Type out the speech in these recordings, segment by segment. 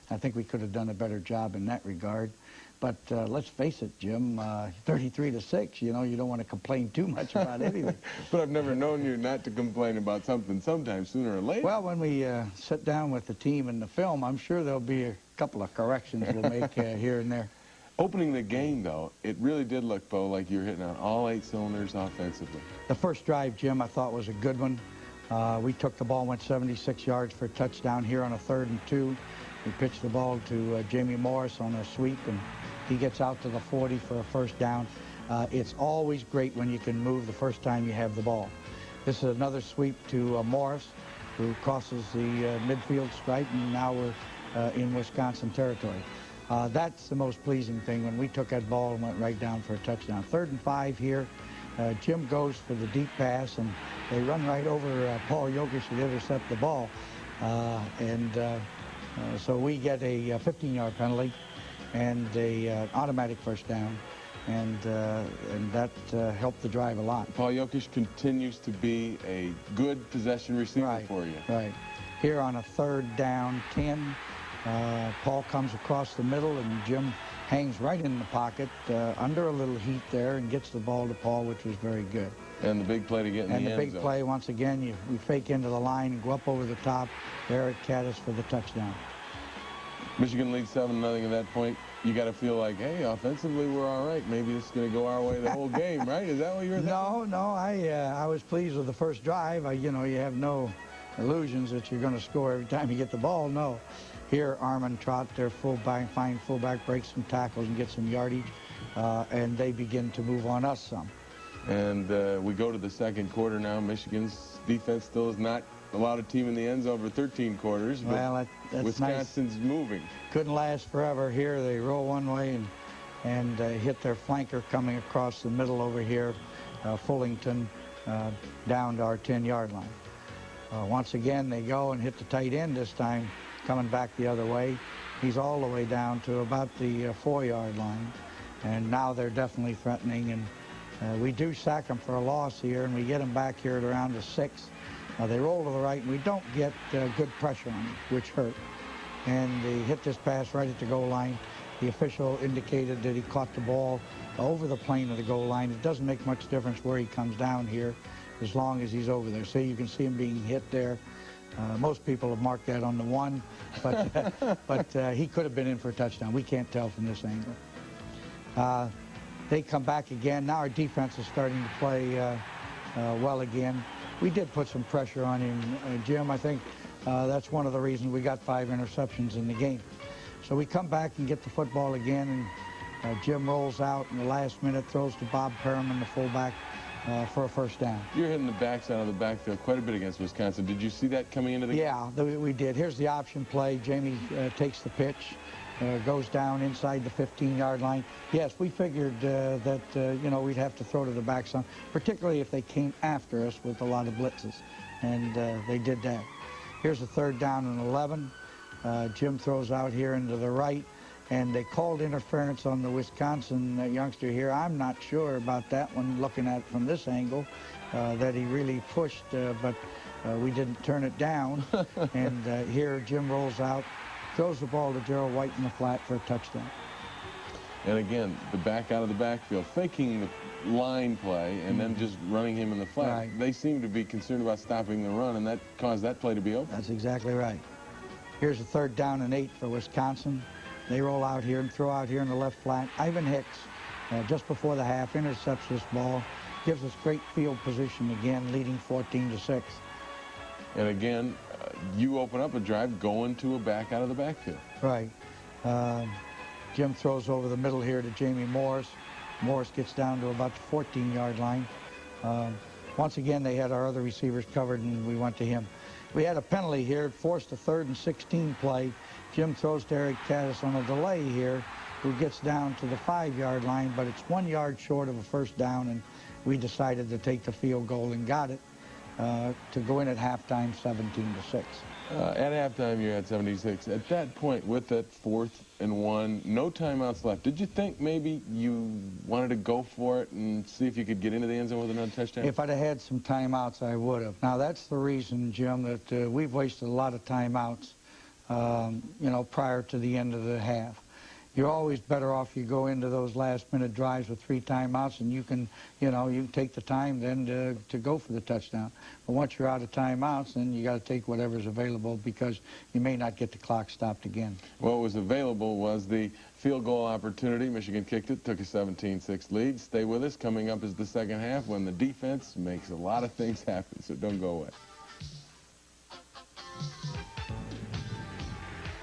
I think we could have done a better job in that regard. But let's face it, Jim, 33-6, you know, you don't want to complain too much about anything. But I've never known you not to complain about something sometime sooner or later. Well, when we sit down with the team in the film, I'm sure there'll be a couple of corrections we'll make here and there. Opening the game, though, it really did look, Bo, like you were hitting on all 8 cylinders offensively. The first drive, Jim, I thought was a good one. We took the ball, went 76 yards for a touchdown here on a 3rd and 2. We pitched the ball to Jamie Morris on a sweep, and he gets out to the 40 for a first down. It's always great when you can move the first time you have the ball. This is another sweep to Morris, who crosses the midfield stripe, and now we're in Wisconsin territory. That's the most pleasing thing, when we took that ball and went right down for a touchdown. 3rd and 5 here. Jim goes for the deep pass, and they run right over Paul Yokish to intercept the ball. So we get a 15-yard penalty and a automatic first down, and that helped the drive a lot. Paul Yokish continues to be a good possession receiver for you. Right. Here on a 3rd down 10, Paul comes across the middle, and Jim hangs right in the pocket under a little heat there and gets the ball to Paul, which was very good. And the big play to get in the end zone. And the big play, once again, we fake into the line and go up over the top. Eric Caddis for the touchdown. Michigan leads 7-0 at that point. You got to feel like, hey, offensively we're all right. Maybe this is going to go our way the whole game, right? Is that what you were thinking? No. I was pleased with the first drive. You know, you have no illusions that you're going to score every time you get the ball. No. Here, Armand Trott, their fine fullback, breaks some tackles and gets some yardage, and they begin to move on us some. And we go to the 2nd quarter now. Michigan's defense still is not allowed a team in the end zone for 13 quarters. But well, that's Wisconsin's nice. Moving. Couldn't last forever. Here they roll one way and hit their flanker coming across the middle over here, Fullington, down to our 10-yard line. Once again, they go and hit the tight end this time, coming back the other way. He's all the way down to about the 4-yard line, and now they're definitely threatening, and we do sack them for a loss here, and we get them back here at around the 6. They roll to the right, and we don't get good pressure on them, which hurt. And they hit this pass right at the goal line. The official indicated that he caught the ball over the plane of the goal line. It doesn't make much difference where he comes down here as long as he's over there. See, you can see him being hit there. Most people have marked that on the 1, but he could have been in for a touchdown. We can't tell from this angle. They come back again. Now our defense is starting to play well again. We did put some pressure on him, Jim. I think that's one of the reasons we got 5 interceptions in the game. So we come back and get the football again, and Jim rolls out in the last minute, throws to Bob Perriman, the fullback, for a first down. You're hitting the backside of the backfield quite a bit against Wisconsin. Did you see that coming into the game? Yeah, we did. Here's the option play. Jamie takes the pitch, goes down inside the 15-yard line. Yes, we figured that, you know, we'd have to throw to the back some, particularly if they came after us with a lot of blitzes, and they did that. Here's a 3rd down and 11. Jim throws out here into the right, and they called interference on the Wisconsin youngster here. I'm not sure about that one, looking at it from this angle, that he really pushed, but we didn't turn it down. And here Jim rolls out, throws the ball to Gerald White in the flat for a touchdown. And again, the back out of the backfield, faking the line play and then just running him in the flat. Right. They seem to be concerned about stopping the run, and that caused that play to be open. That's exactly right. Here's a 3rd down and 8 for Wisconsin. They roll out here and throw out here in the left flat. Ivan Hicks, just before the half, intercepts this ball, gives us great field position again, leading 14-6. And again, you open up a drive going to a back out of the backfield. Right. Jim throws over the middle here to Jamie Morris. Morris gets down to about the 14-yard line. Once again, they had our other receivers covered, and we went to him. We had a penalty here. It forced a 3rd and 16 play. Jim throws to Eric Caddis on a delay here, who gets down to the 5-yard line, but it's 1 yard short of a first down, and we decided to take the field goal and got it to go in at halftime 17-6. At halftime, you're at 76. At that point, with that 4th and 1, no timeouts left, did you think maybe you wanted to go for it and see if you could get into the end zone with another touchdown? If I'd have had some timeouts, I would have. Now, that's the reason, Jim, that we've wasted a lot of timeouts you know, prior to the end of the half. You're always better off you go into those last-minute drives with 3 timeouts, and you can, you know, you can take the time then to go for the touchdown. But once you're out of timeouts, then you got to take whatever's available because you may not get the clock stopped again. What was available was the field goal opportunity. Michigan kicked it, took a 17-6 lead. Stay with us. Coming up is the second half when the defense makes a lot of things happen, so don't go away.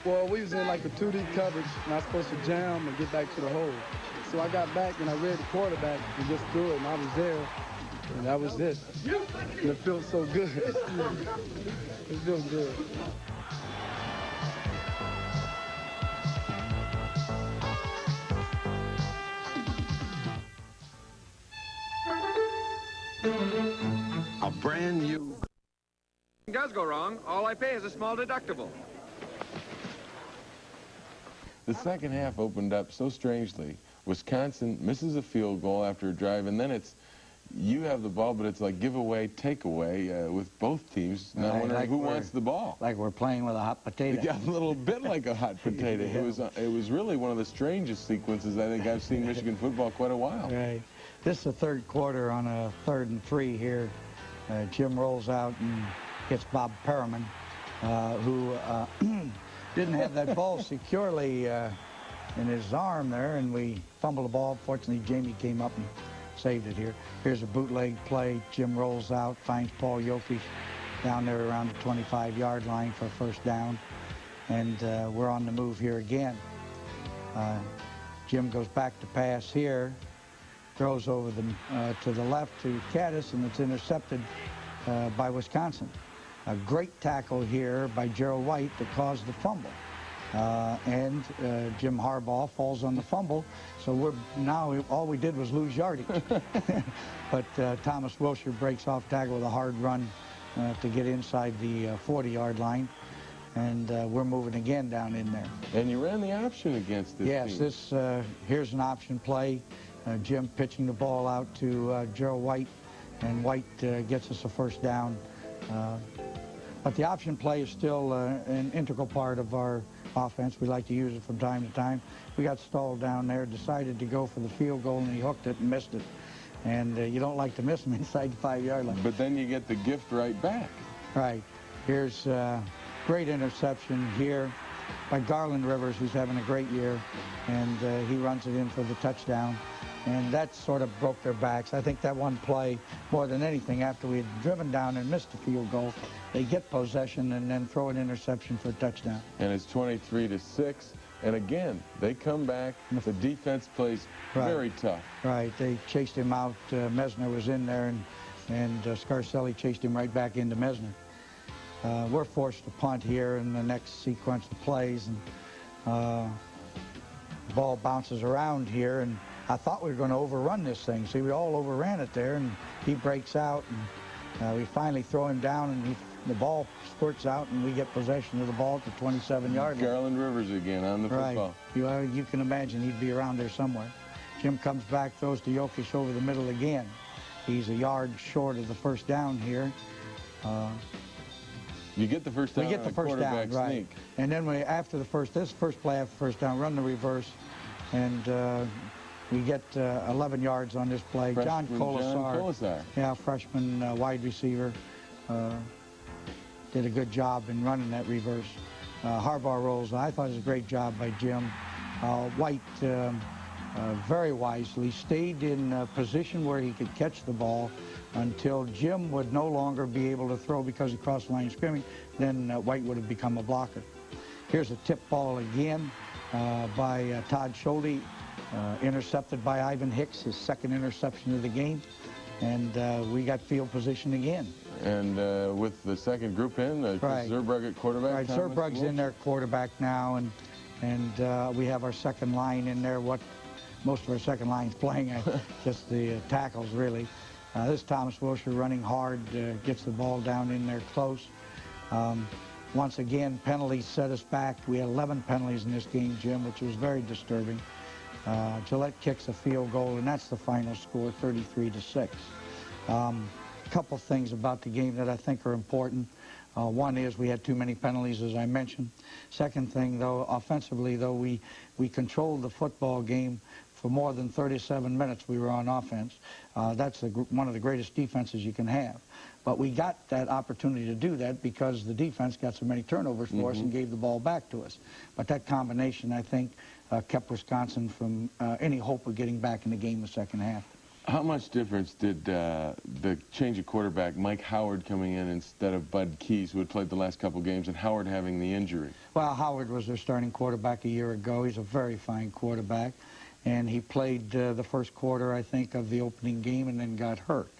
Well, we was in like a 2D coverage, and I was supposed to jam and get back to the hole. So I got back, and I read the quarterback and just threw it, and I was there, and that was it. And it feels so good. It feels good. A brand new... If it does go wrong, all I pay is a small deductible. The second half opened up so strangely. Wisconsin misses a field goal after a drive, and then it's you have the ball, but it's like giveaway, takeaway with both teams. Now wondering like who wants the ball. Like we're playing with a hot potato. Yeah, a little bit like a hot potato. Yeah. It was really one of the strangest sequences I think I've seen Michigan football quite a while. Right. This is the third quarter on a 3rd and 3 here. Jim rolls out and gets Bob Perriman, who didn't have that ball securely in his arm there, and we fumbled the ball. Fortunately, Jamie came up and saved it here. Here's a bootleg play. Jim rolls out, finds Paul Yokish down there around the 25-yard line for a first down, and we're on the move here again. Jim goes back to pass here, throws over to the left to Caddis, and it's intercepted by Wisconsin. A great tackle here by Gerald White that caused the fumble. And Jim Harbaugh falls on the fumble, so we're now all we did was lose yardage. But Thomas Wilshire breaks off tackle with a hard run to get inside the 40-yard line, and we're moving again down in there. And you ran the option against this Yes, team. this here's an option play. Jim pitching the ball out to Gerald White, and White gets us a first down. But the option play is still an integral part of our offense. We like to use it from time to time. We got stalled down there, decided to go for the field goal, and he hooked it and missed it. And you don't like to miss them inside the 5-yard line. But then you get the gift right back. Right. Here's great interception here by Garland Rivers, who's having a great year, and he runs it in for the touchdown. And that sort of broke their backs. I think that one play, more than anything, after we had driven down and missed the field goal, they get possession and then throw an interception for a touchdown. And it's 23-6. And again, they come back. The defense plays very tough. Right. They chased him out. Mesner was in there, and Scarcelli chased him right back into Mesner. We're forced to punt here in the next sequence of plays, and the ball bounces around here, and I thought we were going to overrun this thing. See, we all overran it there, and he breaks out, and we finally throw him down, and the ball squirts out, and we get possession of the ball at the 27-yard line. Garland Rivers again on the football. Right. You can imagine he'd be around there somewhere. Jim comes back, throws to Yokish over the middle again. He's a yard short of the first down here. You get the first down. We get the first down, right? Sneak. And then this first play after first down, run the reverse, and we get 11 yards on this play. John Colasar, yeah, freshman wide receiver, did a good job in running that reverse. Harbaugh rolls. I thought it was a great job by Jim. White very wisely stayed in a position where he could catch the ball until Jim would no longer be able to throw because he crossed the line of scrimmage. Then White would have become a blocker. Here's a tip ball again by Todd Schulte, intercepted by Ivan Hicks, his second interception of the game. And we got field position again. And with the second group in, Zerbrug at quarterback. Right, Zerbrug's in there quarterback now, and we have our second line in there. What most of our second line's playing, just the tackles really. This is Thomas Wilshire running hard, gets the ball down in there close. Once again, penalties set us back. We had 11 penalties in this game, Jim, which was very disturbing. Gillette kicks a field goal, and that's the final score, 33-6. A couple things about the game that I think are important. One is we had too many penalties, as I mentioned. Second thing, though, offensively, though, we controlled the football game for more than 37 minutes. We were on offense. That's one of the greatest defenses you can have. But we got that opportunity to do that because the defense got so many turnovers for us and gave the ball back to us. But that combination, I think, kept Wisconsin from any hope of getting back in the game the second half. How much difference did the change of quarterback, Mike Howard coming in instead of Bud Keys, who had played the last couple games, and Howard having the injury? Well, Howard was their starting quarterback a year ago. He's a very fine quarterback. And he played the first quarter, I think, of the opening game and then got hurt.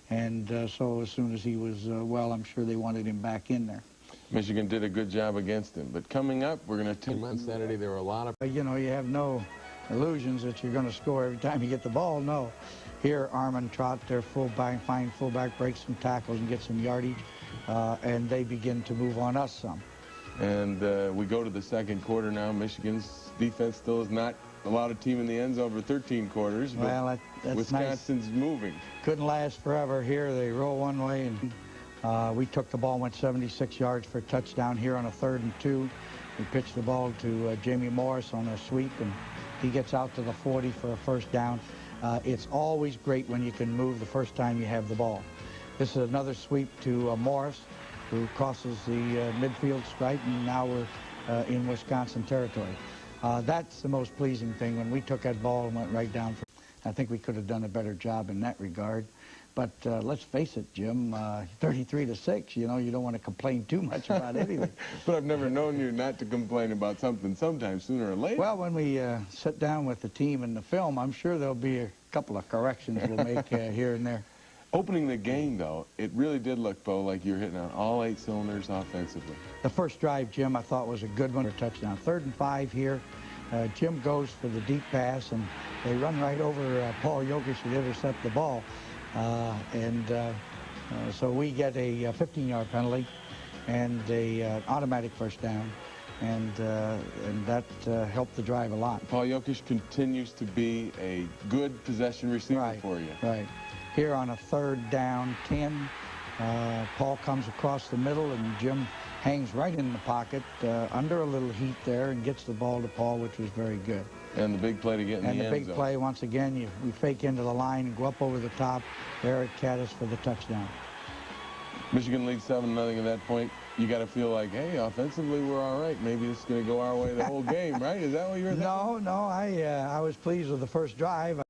And so as soon as he was well, I'm sure they wanted him back in there. Michigan did a good job against him. But coming up, we're going to take on Saturday. There were a lot of... You know, you have no illusions that you're going to score every time you get the ball. No. Here, Armand Trott, their fullback, fine fullback, breaks some tackles and gets some yardage, and they begin to move on us some. And we go to the second quarter now. Michigan's defense still is not allowed a team in the end zone for 13 quarters, but well, that's Wisconsin's nice. Moving. Couldn't last forever. Here they roll one way, and we took the ball, went 76 yards for a touchdown here on a 3rd and 2. We pitched the ball to Jamie Morris on a sweep, and he gets out to the 40 for a first down. It's always great when you can move the first time you have the ball. This is another sweep to Morris, who crosses the midfield stripe, and now we're in Wisconsin territory. That's the most pleasing thing. When we took that ball and went right down, I think we could have done a better job in that regard. But let's face it, Jim, 33-6, you know, you don't want to complain too much about anything. But I've never known you not to complain about something sometime sooner or later. Well, when we sit down with the team in the film, I'm sure there'll be a couple of corrections we'll make here and there. Opening the game, though, it really did look, Bo, like you were hitting on all 8 cylinders offensively. The first drive, Jim, I thought was a good one, a touchdown. 3rd and 5 here. Jim goes for the deep pass, and they run right over Paul Yokish to intercept the ball. So we get a 15-yard penalty and a automatic first down, and that helped the drive a lot. Paul Yokish continues to be a good possession receiver for you. Right. Here on a 3rd down, 10, Paul comes across the middle, and Jim hangs right in the pocket under a little heat there and gets the ball to Paul, which was very good. And the big play to get in the end zone. And the big play, once again, we fake into the line and go up over the top. Eric Caddis for the touchdown. Michigan leads 7-0 at that point. You got to feel like, hey, offensively we're all right. Maybe this is going to go our way the whole game, right? Is that what you're thinking? No, I was pleased with the first drive.